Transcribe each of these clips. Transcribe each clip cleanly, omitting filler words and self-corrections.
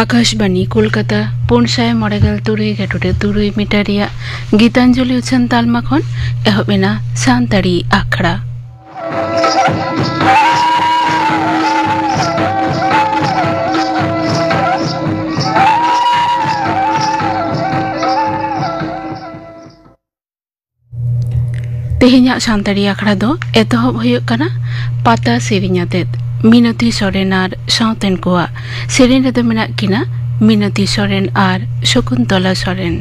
आकाशवाणी कोलकाता पुनसाय मॉडेगल तुरुई गेटुटे तुरुई मीटरिया गीतांजलि उछन तालमा खन एहबेना सानताड़ी आखड़ा तेहेन्या सानताड़ी आखड़ा दो एतहब हुयुग कना पाता सेरिन्यातेत मिनती सोरेन और साउतेन कोआ सेरेन रेदो मेना किना मिनती सोरेन और शकुंतला सोरेन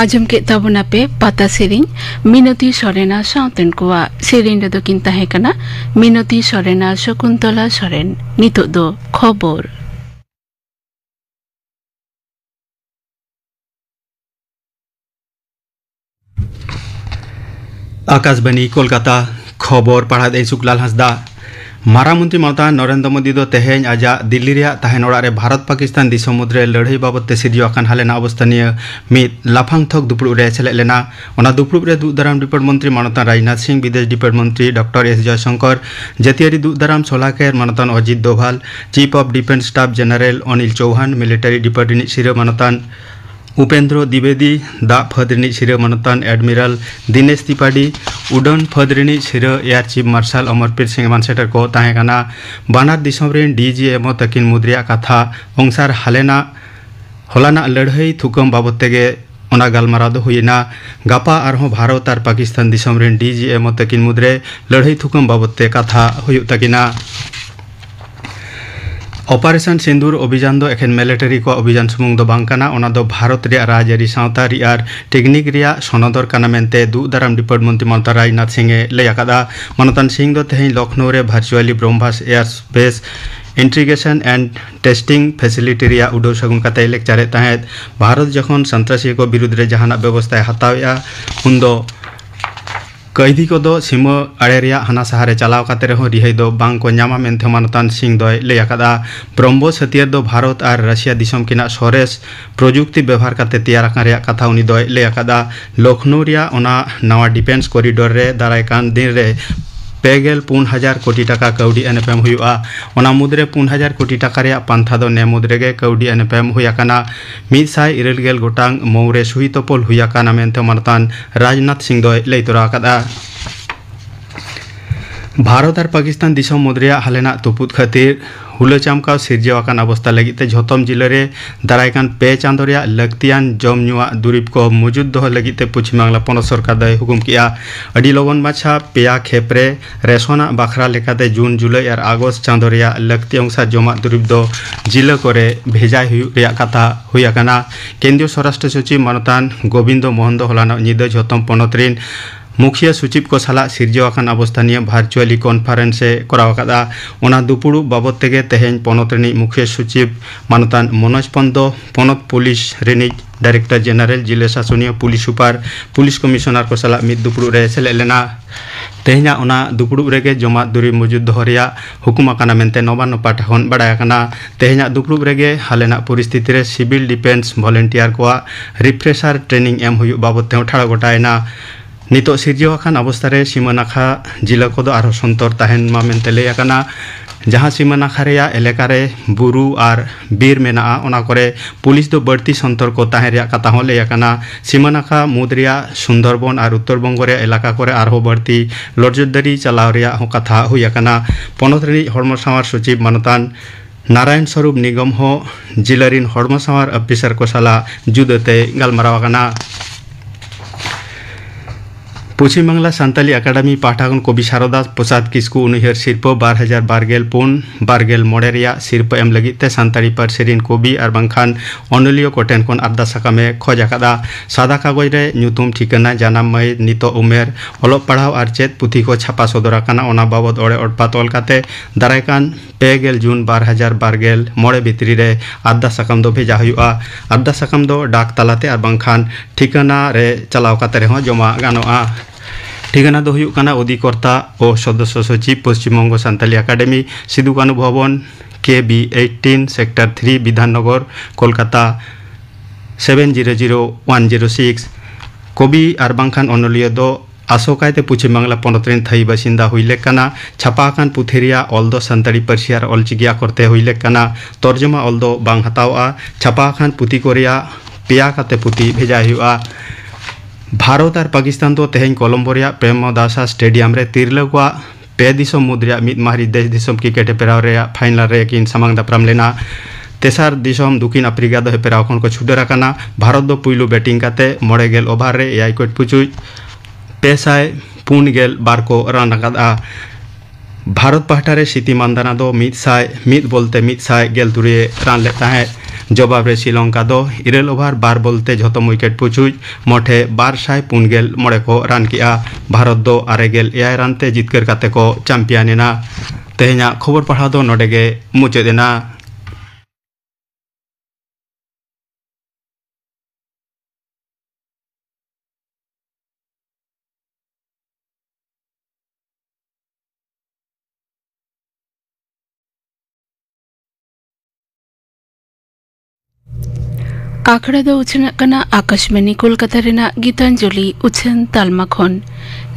आजम के तबना पे पाता सेरिन मिनती सोरेना साउतेन कोआ सेरिन रेदो किन ताहे कना मिनती सोरेना शकुंतला सोरेन नितो दो खबर आकाशवाणी कोलकाता खबर पढ़ा शुक्लाल हांसदा मारा मंत्री ममता नरेंद्र मोदी दो तेहें आजा दिल्ली रे तहन ओड़ा रे भारत पाकिस्तान दिसोम मुद्रे लड़ाई बाबत ते सिरजियो आकान हालेना अवस्था निये मिद लाफांग थक दुपुड़ रे सेलेद लेना ओना दुपुड़ रे दुदाराम डिपार्ट मंत्री मानतान राजनाथ सिंह विदेश डिपार्ट मंत्री डॉक्टर एस जयशंकर जातियारी दुदाराम सोलाकेर मानतान Ajit Doval chief of defence staff general Anil Chauhan military डिपार्ट सिरो मानतान उपेंद्र द्विवेदी दा फदरिनी सिरे मनतान एडमिरल दिनेश त्रिपाठी उड़न फदरिनी सिरे air chief marshal Amarpreet Singh मानसेटर को ताहेकाना बानार दिसमरेन डीजीएमओ तकिन मुद्रिया कथा अंसार हलाना लड़ाई थुकम बाबत तेगे ओना गालमाराव दो हुईना गापा आरहों भारत और पाकिस्तान दिसमरेन डीजीएमओ तकिन मुद्रे लड़ाई थुकम बाबत ते कथा हुयुग तकिना ऑपरेशन सिंदूर अभियान दो एखेन मिलिटारी को अभियान सुमुंग दो बांकाना ओना दो भारत रे राजारी सावता रियार टेक्निक रिया सनदर काना मेनते दु दाराम डिपार्ट मंत्री ममता राजनाथ सिंह लय आकादा मनतान सिंह दो तेहें लखनऊ रे virtually BrahMos air space integration and testing facility रिया उडो सगुन कते लेक्चर तहेत भारत जखन सन्त्रासी को विरुद्ध रे जहाना व्यवस्था हतावया उन्दो कैदी को दो सीमा आड़े रिया हाना सहारे चलाव काते रहो रिहाई दो बांग को न्यामा मेनथे मनतान सिंह दो लय आकादा ब्रह्मोस हथियार दो भारत और रशिया दिसम किना सोरेस प्रजुक्ति व्यवहार काते तैयार आकान रिया कथा उनी दो लय आकादा लखनऊ रिया ओना नवा डिफेंस कॉरिडोर रे दारायकान दिन रे 4,000 कोटी टाका कौड़ी एनएफएम हुआ ओना मुद्रे 4,000 कोटी टाका रे पांथा दो ने मुद्रे गे कौड़ी एनएफएम हुयाकाना 170 गोटांग मौरे सुही तोपल हुयाकाना मेनते मनतान राजनाथ सिंह दो लय तोरा कादा भारत और पाकिस्तान दिसम मुद्रिया हालेना तुपुत खातिर हुलो चामकाव सिरजेवाकान अवस्था लगित झोतम जिले रे दारायकान पे चांदो रिया लक्तियान जम नुआ दुरीब को मौजूद दो लगित पश्चिम बांग्ला पनत सरकार दय हुकुम किया अडी लगन माछा पेया खेपरे रेशना बाखरा लेकाते जून जुलाई और आगस्ट चांदो रिया लक्ति अंसा जमा दुरीब दो जिले करे भेजाय हुयु रिया कथा हुयाकाना केंद्रीय स्वराष्ट्र सचिव मनतान गोविंद मोहन दो हलाना निद झोतम पनतरिन मुखिया सचिव को सला सिरजेवाकान अवस्था निये भार्चुअली कॉन्फ्रेंस से करावकादा ओना दुपुड़ु बाबत तेगे तेहें पनत रेनी मुखिया सचिव मानतान मनोज पंदो पनत पुलिस रेनी डायरेक्टर जनरल जिले शासनीय पुलिस सुपार पुलिस कमिश्नर को सला मिद दुपुड़ु रे सेले लेना तेहेंया ओना दुपुड़ु रेगे जमा दुरी मौजूद दोहरिया हुकुमाकाना मेनते नबान्न पाठा खन बाडायाकाना तेहेंया दुपुड़ु रेगे हालेना परिस्थिति रे सिविल डिफेंस वॉलंटियर को रिफ्रेशर ट्रेनिंग एम हुयु बाबत ते ठाड़ा गोटायना नितो सिरजेवाकान अवस्था रे सीमा नाखा जिला को दो आरो संतर ताहेन मा मेनते लय आकाना जहाँ सीमा नाखा रेया एलेका रे बुरु और बीर मेना ओना करे पुलिस दो बढ़ती संतर को ताहें रेया कथा हो लय आकाना सीमा नाखा मुद्रिया सुंदरबन और उत्तरबंग रे एलाका करे आरो बढ़ती लड़जदारी चलाव रेया हो कथा हुई आकाना पनत रे हड़मो सावार सचिव मानतान नारायण स्वरूप निगम हो जिलारिन हड़मो सावार अफिसर को सला जुदते गालमाराव आकाना पश्चिम बांग्ला सान्ताली एकाडेमी पाठागन कवि शारदा प्रसाद किस्कु उनहर सिरप 2012 मोड़ेरिया सिरप एम लगिते सान्ताली पार्सेरिन कवि और बांखान अनलियो कोटेन कोन आरदा साकामे खोज आकादा सादा कागज रे ᱧᱩᱛᱩᱢ ठिकाना जानाम मई नितो उमेर अलोक पढ़ाव और चेत पुथी को छापा सदर आकाना ओना बाबद ओड़े ओडपा तोल काते दारायकान 2 जून 2012 मोड़े भितरी रे आरदा साकाम दो भेजा हुआ आरदा साकाम दो डाक तालाते और बांखान ठिकाना रे चलाव काते रे जमा गानोआ ठिकाना दो हुयुग काना अधिकर्ता और सदस्य सचिव पश्चिम बंग सान्ताली एकाडेमी सिदु कानु भवन KB 18 सेक्टर 3 विधाननगर कोलकाता 700106 कवि और बांखान अनलिया दो आसोकायते पश्चिम बांग्ला पनतरेन थाई बासिंदा हुइले काना छापाकान पुथेरिया अलदो सान्ताली पार्सियार अलचिकिया करते हुइले काना तर्जमा अलदो बांग हतावा छापाकान पुथी कोरिया पेया काते पुथी भेजा हुआ भारत और पाकिस्तान तो तेहें कोलम्बो रिया प्रेमदासा स्टेडियम रे तिरला को पे दिसम मुद्रिया मिद माहरी देश दिसम क्रिकेट हेपेराव रे फाइनल रे किन सामांग दापराम लेना तेसार दिसम दक्षिण अफ्रीका दो हेपेराव खन को छुडराकाना भारत दो पुइलु बैटिंग काते 9 ओभार रे 1 विकेट पुचुई 542 को रान आकादा भारत पाहटा रे सिति मानदाना दो 100 बोलते 113 रान लेता है जवाब रे श्रीलंका दो 9 ओभार 12 बोलते झोतम विकेट पुचुई मोठे 249 को रान किया भारत दो 9 रानते जितकर काते को चैंपियन तेहें खबर पढ़ा दो नोडेगे मुचादेना। आखड़ा दो उछन कना आकाशवाणी कोलकाता रेना गीतांजलि उछन तालमा खन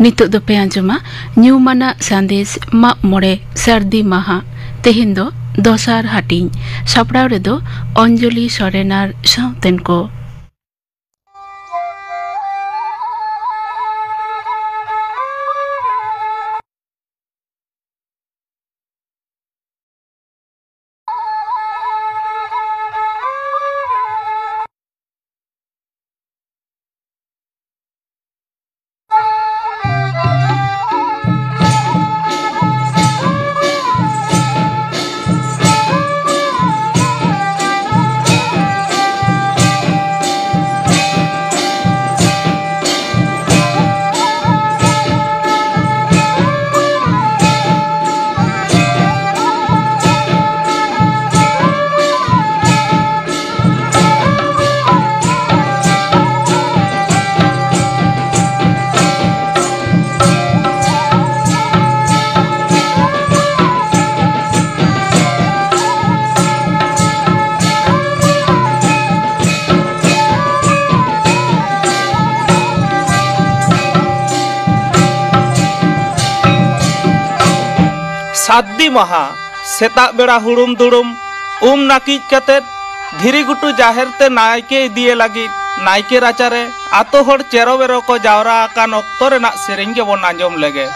नितो दो पे आंजमा न्यूमाना संदेश मा मोड़े सर्दी माहा तेहिन दो दोसार हाटिंग सापड़ाव रे दो अंजलि सोरेनार साउतेन को। साद्दी महा सेता बेड़ा हुड़ुम दुड़ुम नाकिज कते धीरी गुटू जाहेर ते नायके दिए लगी नायके राचारे आतो हर चेरो बेरो को जावरा आकान ऑक्तो रेना सेरेंग के बोन आंजोम लगे।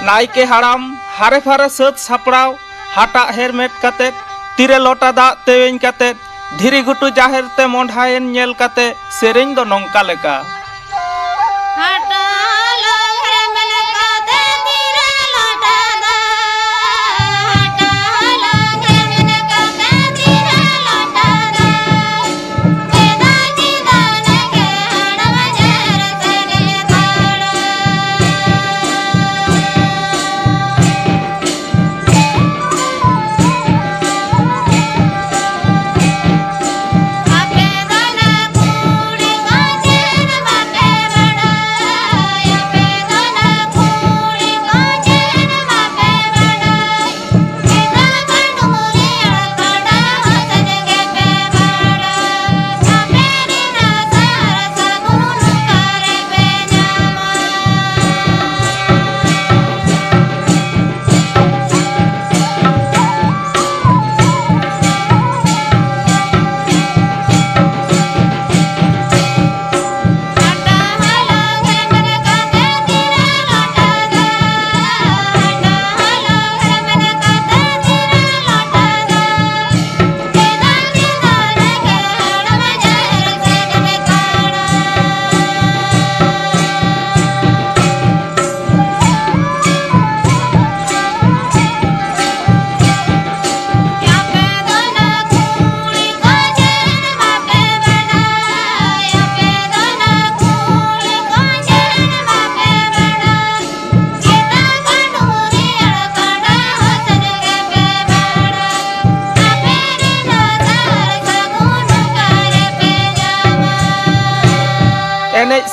नायके हाड़ाम हारे फारे सत सापड़ाव हाटा हेरमेट कते तीरे लोटा दा तेवेñ कते धीरी गुटू जाहेर ते मोंढायन नेल कते सेरेñ दो नोंका लेका।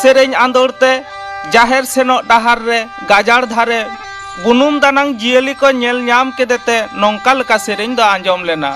सेरेñ आंदोड़ते जाहेर सेनो डाहार रे गाजार धारे बुनुम दानांग जियली को नेल ᱧᱟᱢ केदेते नोंका लेका सेरेñ दो आंजोम लेना।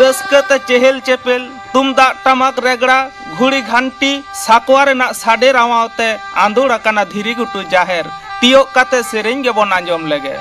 रस्कते चेहल चेपेल तुमदा टमाक रेगड़ा घुड़ी घंटी साकवा रेना साडे रावाते आंदोड़ आकाना धीरी गुटू जाहेर तियोक काते सेरेंग गे बोन आंजम लेगे।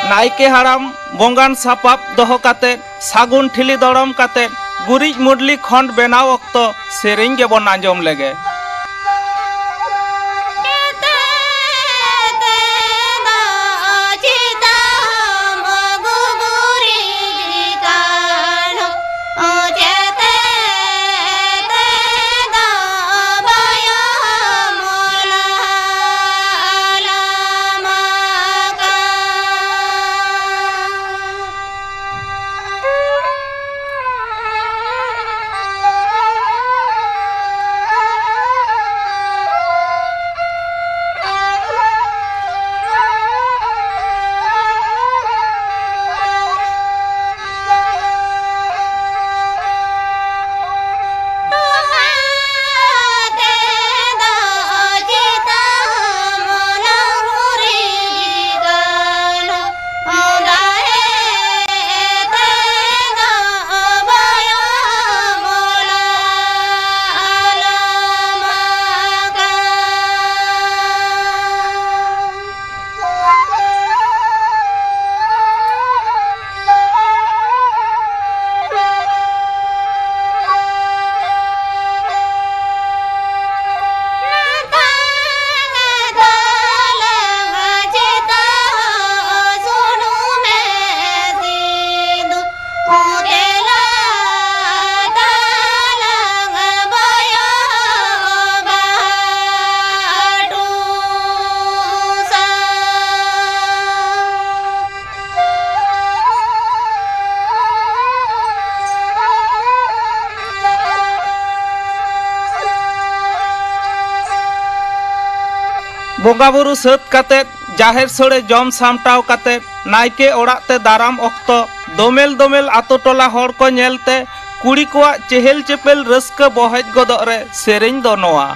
नायके हाराम बोंगान सापाप दोहो काते सागुन ठिली दड़म काते गुरिज मुडली खंड बेनाव वक्त सेरेंग गे बोन आंजम लेगे। बोंगा बुरु सत काते जाहेर सोड़े जम सामटाव काते नायके ओड़ाते दाराम ओक्तो दोमेल दोमेल आतो टोला हर को नेलते कुड़ी कोआ चेहल चेपेल रस्का बहज गोदो रे सेरेंग दो नोआ।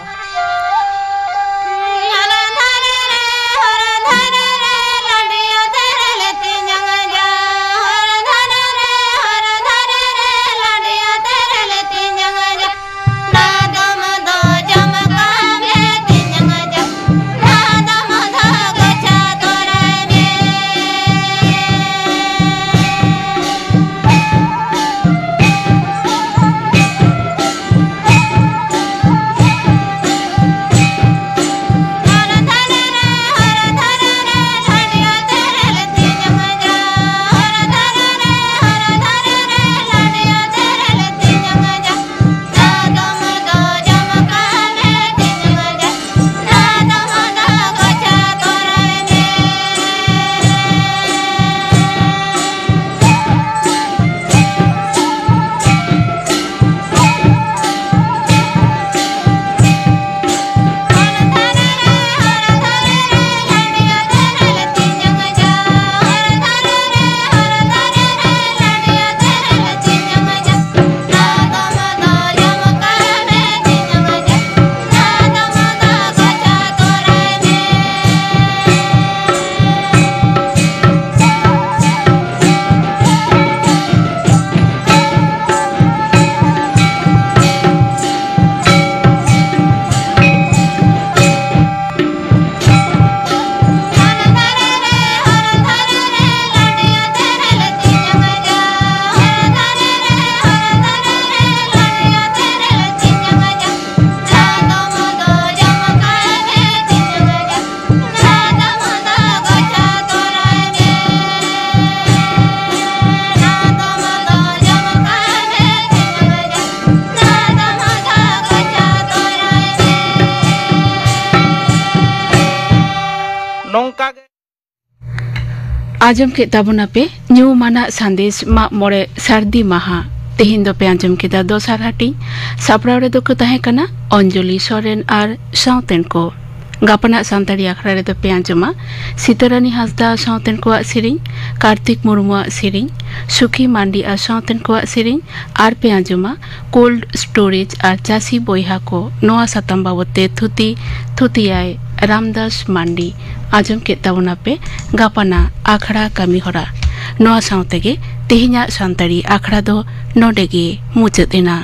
आजम के ताबुना पे न्यू माना संदेश मा मोड़े सर्दी महा तेहिन दो पे आजम के दा दोसार हाटी सापड़ाव रे दो को तहे कना अंजलि सोरेन आर साउतेन को गापना सांताड़ी आखड़ा रे दो पे आजमा सीतारानी हासदा साउतेन को सिरिंग कार्तिक मुर्मु सिरिंग सुखी मांडी आ साउतेन को सिरिंग आर पे आजमा कोल्ड स्टोरेज आर चासी बोइहा को नोआ सातम बाबते थुतियाय रामदास मांडी आजम के ताबुना पे गापना आखड़ा कमी होरा नोआ साउतेगे तेहिना सांताड़ी आखड़ा दो नोडेगे मुचाद एना।